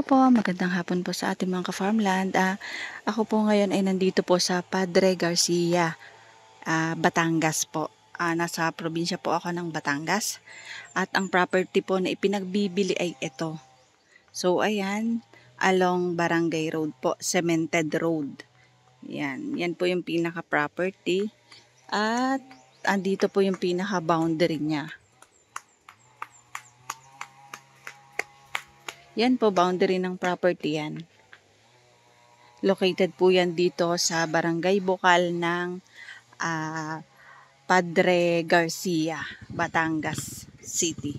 po, magandang hapon po sa ating mga ka-farmland. Ako po ngayon ay nandito po sa Padre Garcia, Batangas po. Nasa probinsya po ako ng Batangas. At ang property po na ipinagbibili ay ito. So ayan, along Barangay Road po, Cemented Road. Yan po yung pinaka-property. At andito po yung pinaka-boundary niya. Yan po, boundary ng property yan. Located po yan dito sa Barangay Bukal ng Padre Garcia, Batangas City.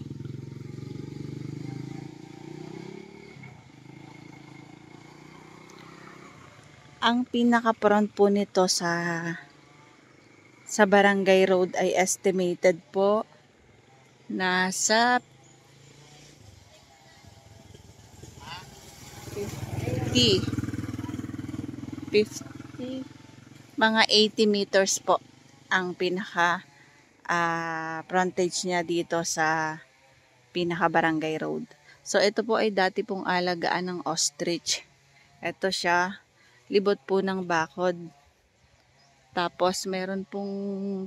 Ang pinaka-front po nito sa Barangay Road ay estimated po nasa 50, mga 80 meters po ang pinaka frontage niya dito sa pinaka Barangay Road. So ito po ay dati pong alagaan ng ostrich. Ito siya, libot po ng bakod. Tapos meron pong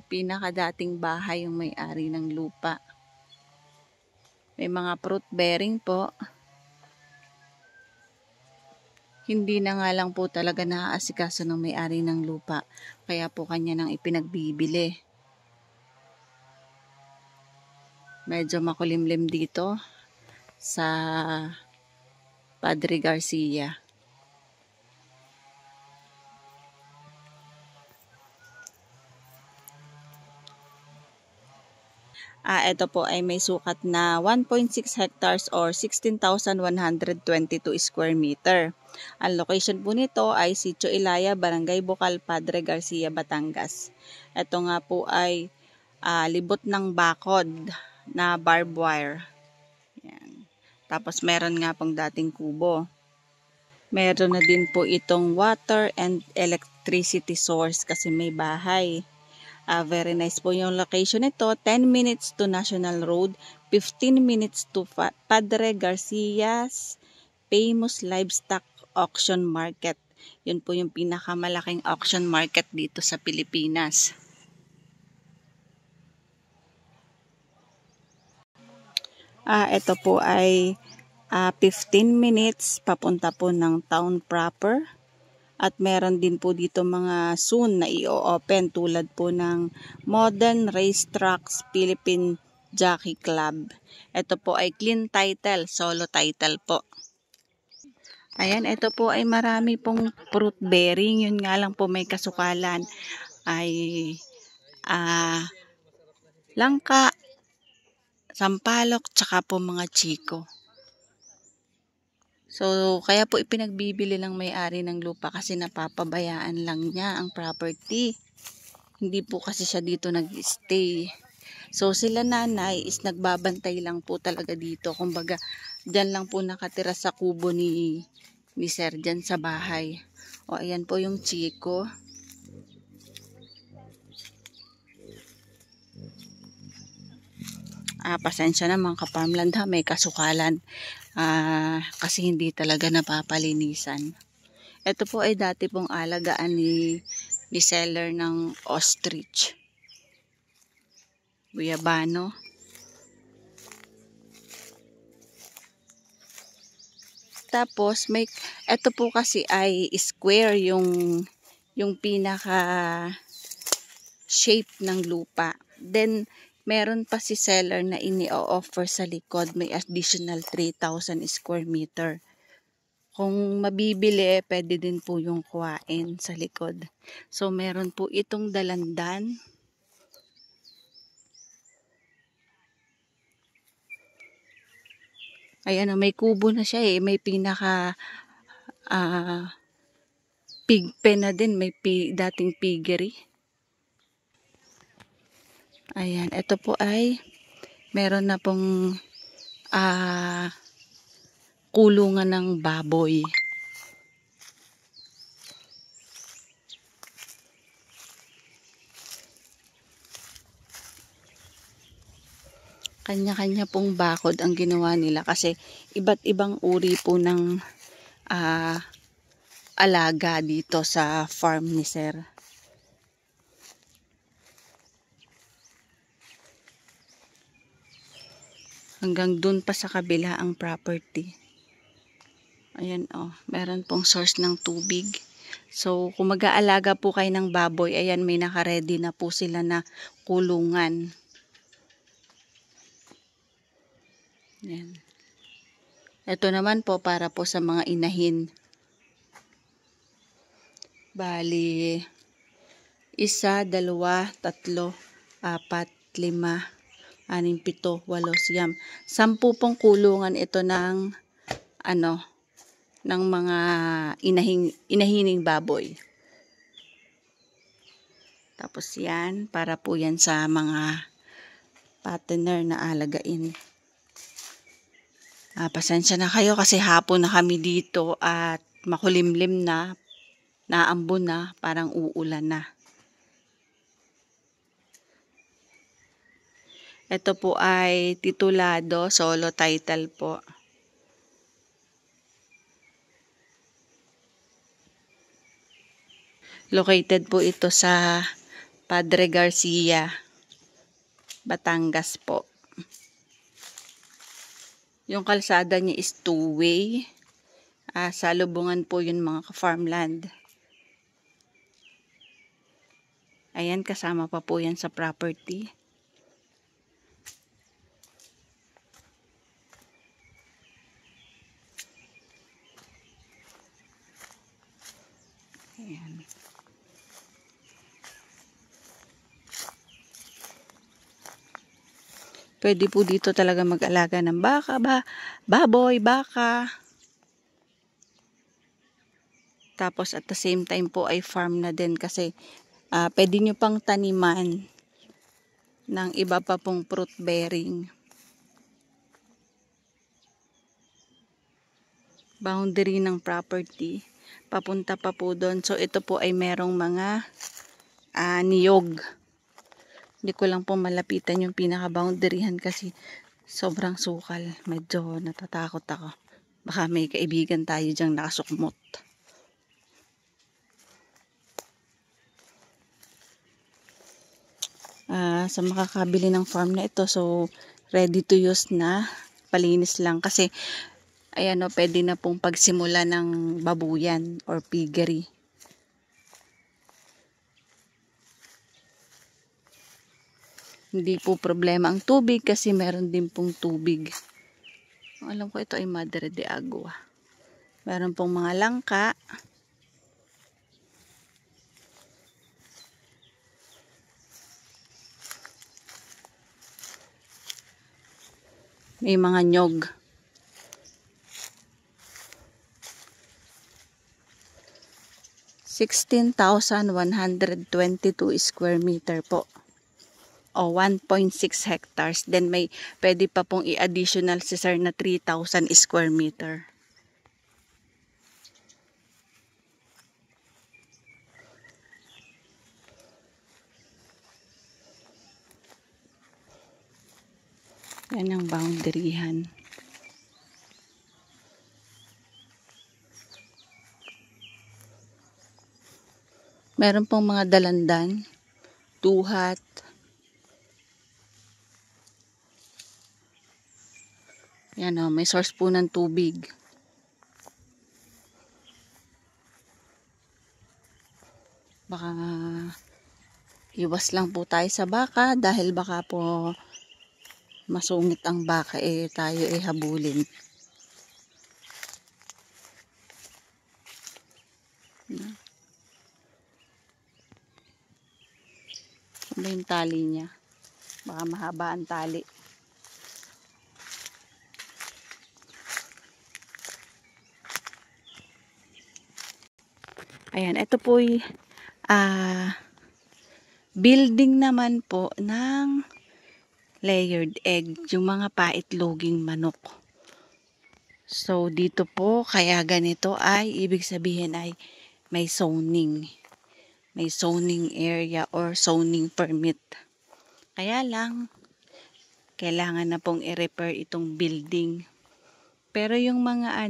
pinaka dating bahay yung may-ari ng lupa. May mga fruit bearing po. Hindi na nga lang po talaga naaasikaso ng may-ari ng lupa. Kaya po kanya nang ipinagbibili. Medyo makulimlim dito sa Padre Garcia. Ito po ay may sukat na 1.6 hectares or 16,122 square meter. Ang location po nito ay Sitio Ilaya, Barangay Bukal, Padre Garcia, Batangas. Ito nga po ay libot ng bakod na barbed wire. Yan. Tapos meron nga pong dating kubo. Meron na din po itong water and electricity source kasi may bahay. Very nice po yung location nito. 10 minutes to National Road, 15 minutes to Padre Garcia's famous livestock auction market. Yun po yung pinakamalaking auction market dito sa Pilipinas. Ito po ay 15 minutes papunta po ng town proper. At meron din po dito mga soon na i-open tulad po ng Modern Racetracks Philippine Jockey Club. Ito po ay clean title, solo title po. Ayan, ito po ay marami pong fruit bearing. Yun nga lang po may kasukalan ay langka, sampalok, tsaka po mga chiko. So, kaya po ipinagbibili ng may-ari ng lupa kasi napapabayaan lang niya ang property. Hindi po kasi siya dito nag-stay. So, sila nanay is nagbabantay lang po talaga dito. Kumbaga, dyan lang po nakatira sa kubo ni Sir dyan sa bahay. O, ayan po yung chiko. Pasensya na mga ka-farmland ha, may kasukalan. Kasi hindi talaga napapalinisan. Ito po ay dati pong alagaan ni seller ng ostrich. Guyabano. Tapos ito po kasi ay square yung pinaka shape ng lupa. Then meron pa si seller na ini-offer sa likod, may additional 3,000 square meter. Kung mabibili, pwede din po yung kuhain sa likod. So, meron po itong dalandan. Ayan, may kubo na siya eh. May pinaka pig pen na din. May dating piggery. Ayan, ito po ay meron na pong kulungan ng baboy. Kanya-kanya pong bakod ang ginawa nila kasi iba't ibang uri po ng alaga dito sa farm ni Sir. Hanggang dun pa sa kabila ang property. Ayan meron pong source ng tubig. So kung mag-aalaga po kayo ng baboy, ayan may naka-ready na po sila na kulungan. Ayan. Ito naman po para po sa mga inahin. Bali, 1, 2, 3, 4, 5, 6, 7, 8, 10 pong kulungan ito ng ng mga inahining baboy. Tapos yan, para po yan sa mga partner na alagain. Pasensya na kayo kasi hapon na kami dito at makulimlim na, naambon na, parang uulan na. Ito po ay titulado, solo title po. Located po ito sa Padre Garcia, Batangas po. Yung kalsada niya is 2-way. Salubungan po yun mga ka-farmland. Ayan, kasama pa po yan sa property. Ayan. Pwede po dito talaga mag-alaga ng baka, baboy, baka. Tapos at the same time po ay farm na din kasi pwede nyo pang taniman ng iba pa pong fruit bearing. Boundary ng property. Papunta pa po doon. So ito po ay merong mga niyog. Hindi ko lang po malapitan yung pinaka-boundaryhan kasi sobrang sukal. Medyo natatakot ako. Baka may kaibigan tayo dyang nakasukmot. Sa makakabili ng farm na ito, so ready to use na. Palinis lang kasi ayan pwede na pong pagsimula ng babuyan or piggery. Hindi po problema ang tubig kasi meron din pong tubig. Alam ko ito ay Madre de Agua. Meron pong mga langka. May mga nyog. (16,122 square meter po. O 1.6 hectares. Then may pwede pa pong i-additional si Sir na 3,000 square meter. Yan ang boundaryhan. Meron pong mga dalandan, duhat. Yan may source po ng tubig. Baka iwas lang po tayo sa baka dahil baka po masungit ang baka tayo habulin. Ano yung tali niya? Baka mahaba ang tali. Ayan, ito po ay building naman po ng layered egg, yung mga paitloging manok. So dito po, kaya ganito ay ibig sabihin ay may zoning. May zoning area or zoning permit. Kaya lang, kailangan na pong i-repair itong building. Pero yung mga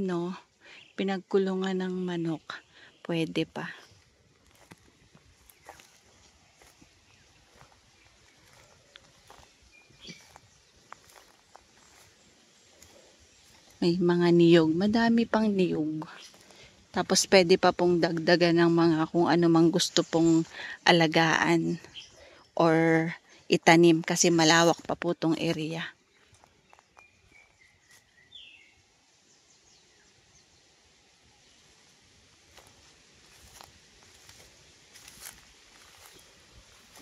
pinagkulungan ng manok, pwede pa. May mga niyog, madami pang niyog. Tapos pwede pa pong dagdagan ng mga kung ano mang gusto pong alagaan or itanim kasi malawak pa po tong area.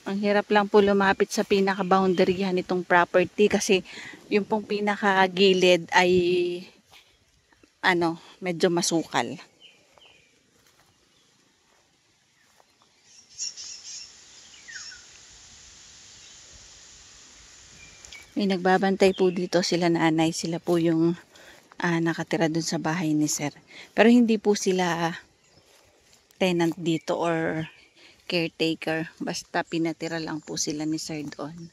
Ang hirap lang po lumapit sa pinaka-boundary nitong property kasi yung pong pinaka-gilid ay medyo masukal. May nagbabantay po dito sila nanay, sila po yung nakatira dun sa bahay ni sir. Pero hindi po sila tenant dito or caretaker, basta pinatira lang po sila ni sir doon.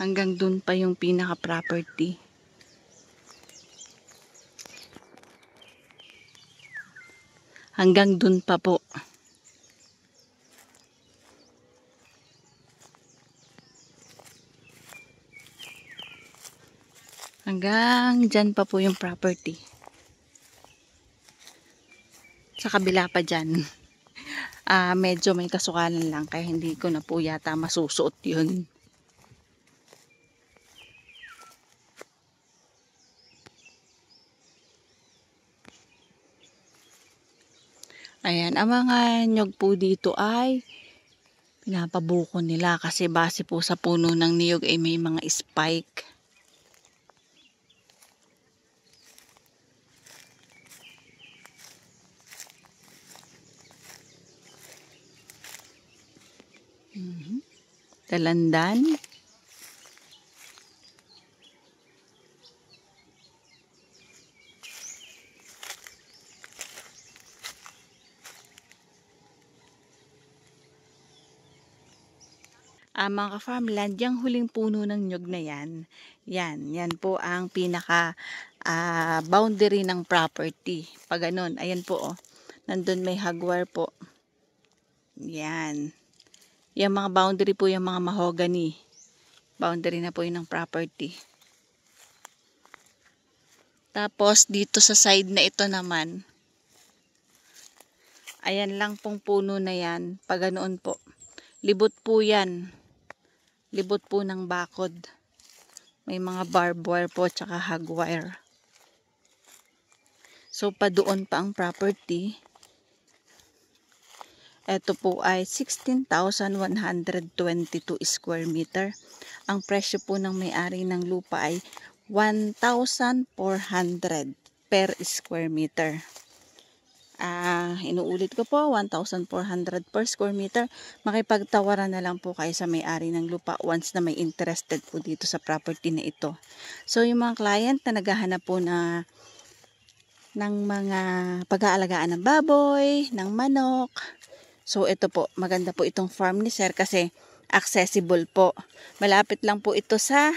Hanggang dun pa yung pinaka-property. Hanggang dun pa po. Hanggang dyan pa po yung property. Sa kabila pa dyan. Medyo may kasukalan lang kaya hindi ko na po yata masusuot yun. Ayan, ang mga nyog po dito ay pinapabuko nila kasi base po sa puno ng niyog ay may mga spike. Talandan. Mga ka-farmland, yung huling puno ng nyog na yan po ang pinaka boundary ng property. Pag ganun, ayan po nandun may hagwar po. Yan. Yung mga boundary po, yung mga mahogany. Boundary na po yun ng property. Tapos, dito sa side na ito naman, ayan lang pong puno na yan. Pag ganoon po. Libot po yan. Libot po ng bakod. May mga barbed wire po, tsaka hagwire. So, pa doon pa ang property. Ito po ay 16,122 square meter. Ang presyo po ng may-ari ng lupa ay 1,400 per square meter. Inuulit ko po, 1,400 per square meter. Makipagtawaran na lang po kayo sa may-ari ng lupa once na may interested po dito sa property na ito. So, yung mga client na naghahanap po ng mga pag-aalagaan ng baboy, ng manok. So, ito po, maganda po itong farm ni sir kasi accessible po. Malapit lang po ito sa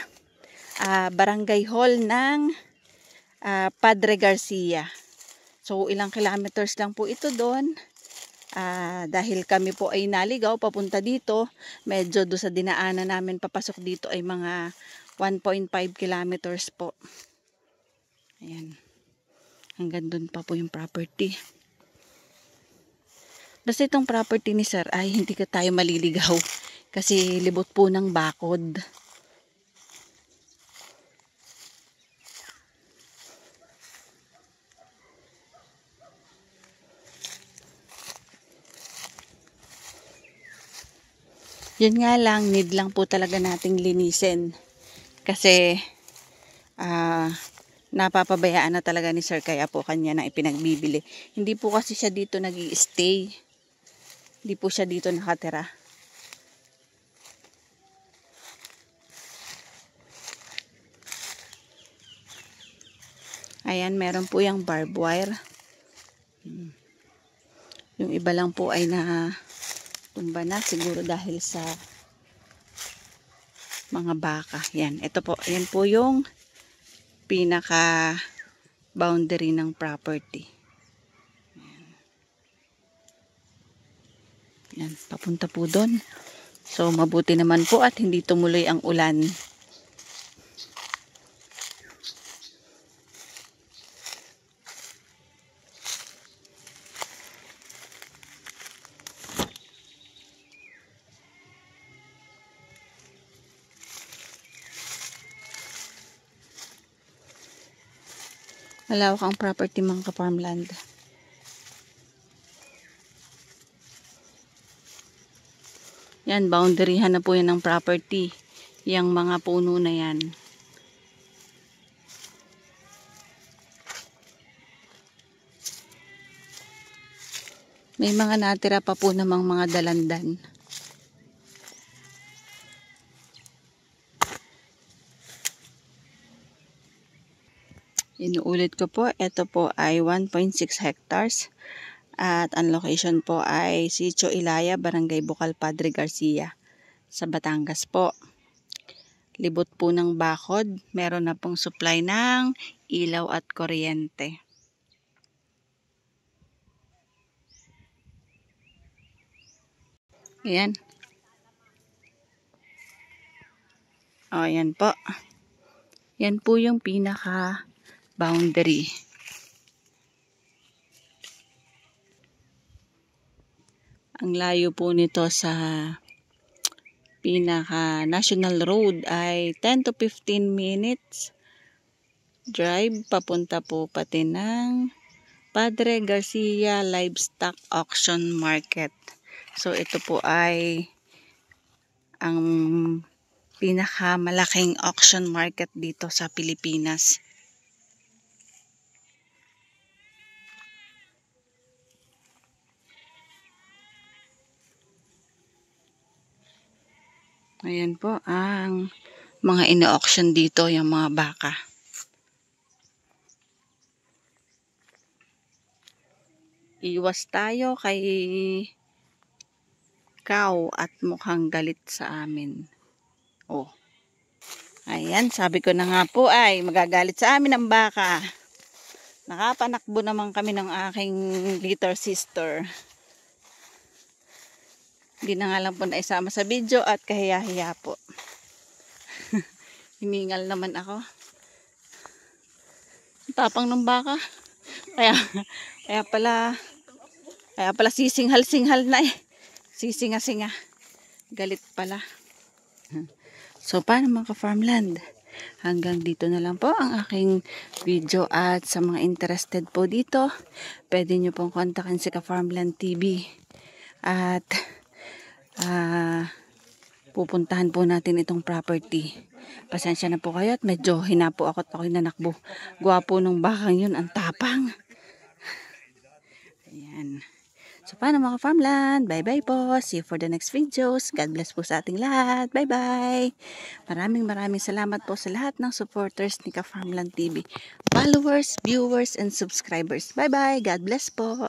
barangay hall ng Padre Garcia. So, ilang kilometers lang po ito doon. Dahil kami po ay naligaw papunta dito, medyo doon sa dinaanan namin papasok dito ay mga 1.5 kilometers po. Ayan. Hanggang doon pa po yung property. Basta itong property ni sir ay hindi ka tayo maliligaw kasi libot po ng bakod. Yun nga lang, need lang po talaga nating linisin kasi napapabayaan na talaga ni sir kaya po kanya na ipinagbibili. Hindi po kasi siya dito nag-i-stay. Hindi po siya dito nakatira. Ayan, meron po yung barbed wire. Yung iba lang po ay na tumba na siguro dahil sa mga baka. Yan, ito po, yan po yung pinaka boundary ng property. Yan, papunta po doon. So, mabuti naman po at hindi tumuloy ang ulan. Malawak ang property mga ka-farmland. Yan, boundaryhan na po yan ng property. Yang mga puno na yan. May mga natira pa po namang mga dalandan. Inuulit ko po, ito po ay 1.6 hectares. At ang location po ay Sitio Ilaya, Barangay Bukal, Padre Garcia sa Batangas po. Libot po ng bakod. Meron na pong supply ng ilaw at kuryente. Ayan. O, yan po. Yan po yung pinaka boundary. Ang layo po nito sa pinaka national road ay 10 to 15 minutes drive. Papunta po pati ng Padre Garcia Livestock Auction Market. So ito po ay ang pinakamalaking auction market dito sa Pilipinas. Ayan po ang mga ino-auction dito, yung mga baka. Iwas tayo kay cow at mukhang galit sa amin. Oh. Ayan, sabi ko na nga po ay magagalit sa amin ang baka. Nakapanakbo naman kami ng aking little sister. Hindi na nga lang po naisama sa video at kahiya-hiya po. Hiningal naman ako. Tapang ng baka. Kaya pala sisinghal-singhal na eh. Sisinga-singa. Galit pala. So, paano mga ka-farmland? Hanggang dito na lang po ang aking video at sa mga interested po dito, pwede nyo pong kontakin si Ka-Farmland TV. At pupuntahan po natin itong property. Pasensya na po kayo at medyo hinapo ako at ako'y nanakbo. Gwapo nung bakang yun, ang tapang. Ayan. So, paano mga farmland? Bye-bye po. See you for the next videos. God bless po sa ating lahat. Bye-bye. Maraming salamat po sa lahat ng supporters ni Ka-Farmland TV. Followers, viewers, and subscribers. Bye-bye. God bless po.